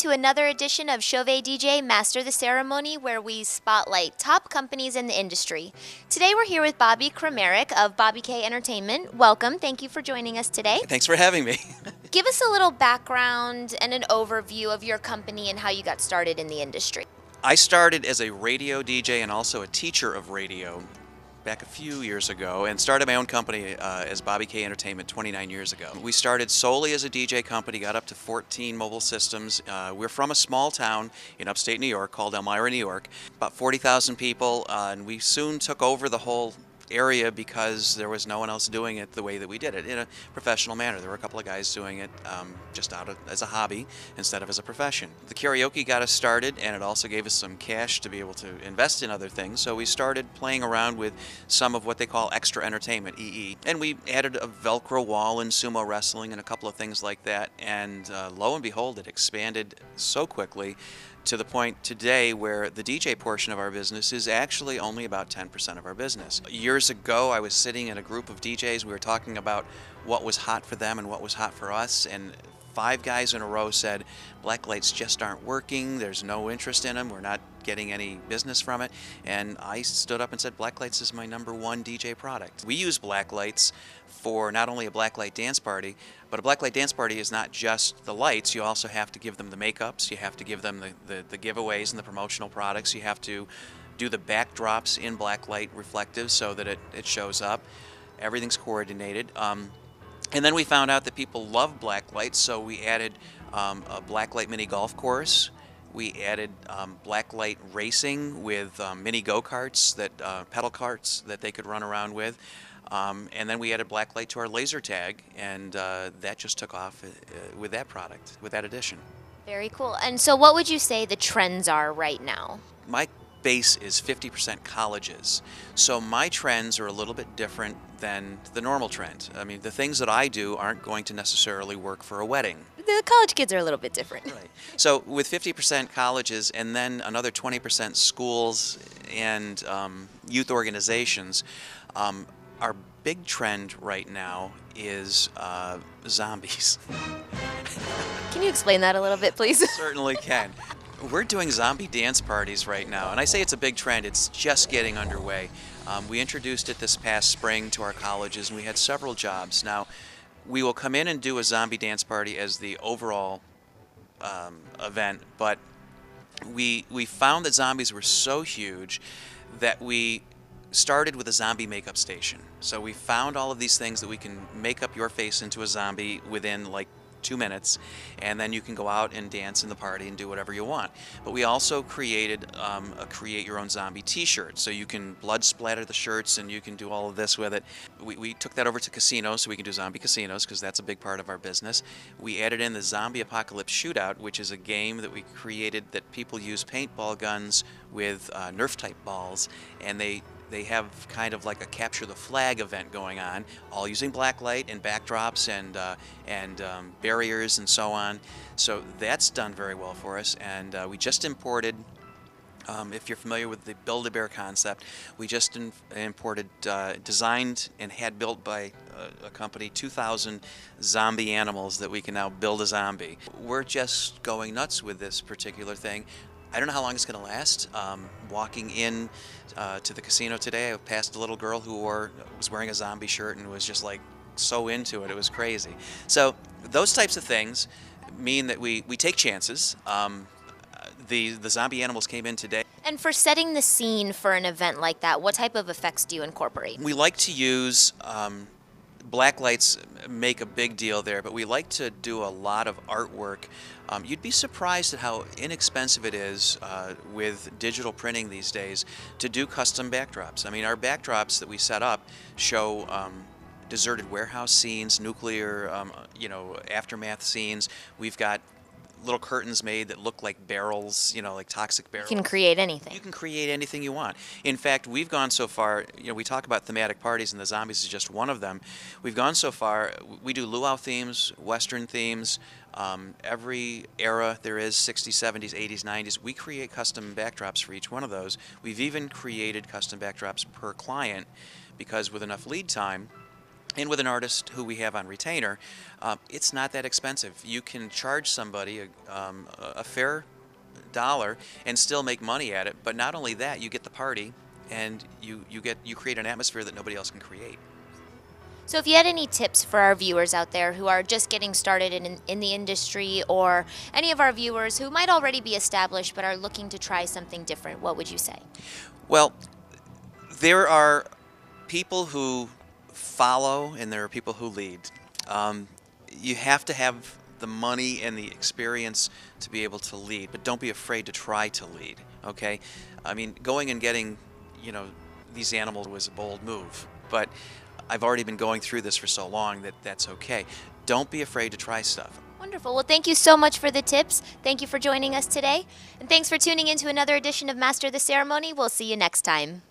to another edition of CHAUVET DJ Master the Ceremony, where we spotlight top companies in the industry. Today we're here with Bobby Kramarik of Bobby K Entertainment. Welcome. Thank you for joining us today. Thanks for having me. Give us a little background and an overview of your company and how you got started in the industry. I started as a radio DJ and also a teacher of radio back a few years ago, and started my own company as Bobby K Entertainment 29 years ago. We started solely as a DJ company, got up to 14 mobile systems. We're from a small town in upstate New York called Elmira, New York, about 40,000 people, and we soon took over the whole area because there was no one else doing it the way that we did it in a professional manner. There were a couple of guys doing it just as a hobby instead of as a profession. The karaoke got us started, and it also gave us some cash to be able to invest in other things, so we started playing around with some of what they call extra entertainment, EE, and we added a Velcro wall and sumo wrestling and a couple of things like that, and lo and behold, it expanded so quickly to the point today where the DJ portion of our business is actually only about 10% of our business. Years ago, I was sitting in a group of DJs. We were talking about what was hot for them and what was hot for us, and 5 guys in a row said, black lights just aren't working, there's no interest in them, we're not getting any business from it. And I stood up and said, black lights is my #1 DJ product. We use black lights for not only a black light dance party, but a black light dance party is not just the lights. You also have to give them the makeups, you have to give them the giveaways and the promotional products, you have to do the backdrops in black light reflective so that it shows up. Everything's coordinated. And then we found out that people love black lights, so we added a black light mini golf course. We added black light racing with mini go-karts, pedal carts that they could run around with. And then we added black light to our laser tag, and that just took off with that product, with that addition. Very cool. And so what would you say the trends are right now? My base is 50% colleges, so my trends are a little bit different than the normal trend. I mean, the things that I do aren't going to necessarily work for a wedding. The college kids are a little bit different. Right. So with 50% colleges and then another 20% schools and youth organizations, our big trend right now is zombies. Can you explain that a little bit, please? Certainly can. We're doing zombie dance parties right now, and I say it's a big trend. It's just getting underway. We introduced it this past spring to our colleges, and we had several jobs. Now, we will come in and do a zombie dance party as the overall event, but we found that zombies were so huge that we started with a zombie makeup station. So we found all of these things that we can make up your face into a zombie within like 2 minutes, and then you can go out and dance in the party and do whatever you want. But we also created a create your own zombie t-shirt, so you can blood splatter the shirts and you can do all of this with it. We took that over to casinos so we can do zombie casinos, because that's a big part of our business. We added in the Zombie Apocalypse Shootout, which is a game that we created that people use paintball guns with Nerf type balls, and they have kind of like a capture the flag event going on, all using black light and backdrops and barriers and so on. So that's done very well for us, and we just imported, if you're familiar with the Build-A-Bear concept, we just imported, designed and had built by a company, 2,000 zombie animals that we can now build a zombie. We're just going nuts with this particular thing. I don't know how long it's going to last. Walking in to the casino today, I passed a little girl who was wearing a zombie shirt and was just like so into it. It was crazy. So those types of things mean that we take chances. The zombie animals came in today. And for setting the scene for an event like that, what type of effects do you incorporate? We like to use black lights, make a big deal there, but we like to do a lot of artwork. You'd be surprised at how inexpensive it is with digital printing these days to do custom backdrops. I mean, our backdrops that we set up show deserted warehouse scenes, nuclear, aftermath scenes. We've got little curtains made that look like barrels, like toxic barrels. You can create anything. You can create anything you want. In fact, we've gone so far, we talk about thematic parties, and the zombies is just one of them. We've gone so far, we do luau themes, Western themes, every era there is, 60s, 70s, 80s, 90s. We create custom backdrops for each one of those. We've even created custom backdrops per client, because with enough lead time, and with an artist who we have on retainer, it's not that expensive. You can charge somebody a fair dollar and still make money at it. But not only that, you get the party, and you create an atmosphere that nobody else can create. So if you had any tips for our viewers out there who are just getting started in the industry, or any of our viewers who might already be established but are looking to try something different, what would you say? Well, there are people who follow and there are people who lead. You have to have the money and the experience to be able to lead, but don't be afraid to try to lead, okay? I mean, going and getting, these animals was a bold move, but I've already been going through this for so long that that's okay. Don't be afraid to try stuff. Wonderful. Well, thank you so much for the tips. Thank you for joining us today. And thanks for tuning in to another edition of Master the Ceremony. We'll see you next time.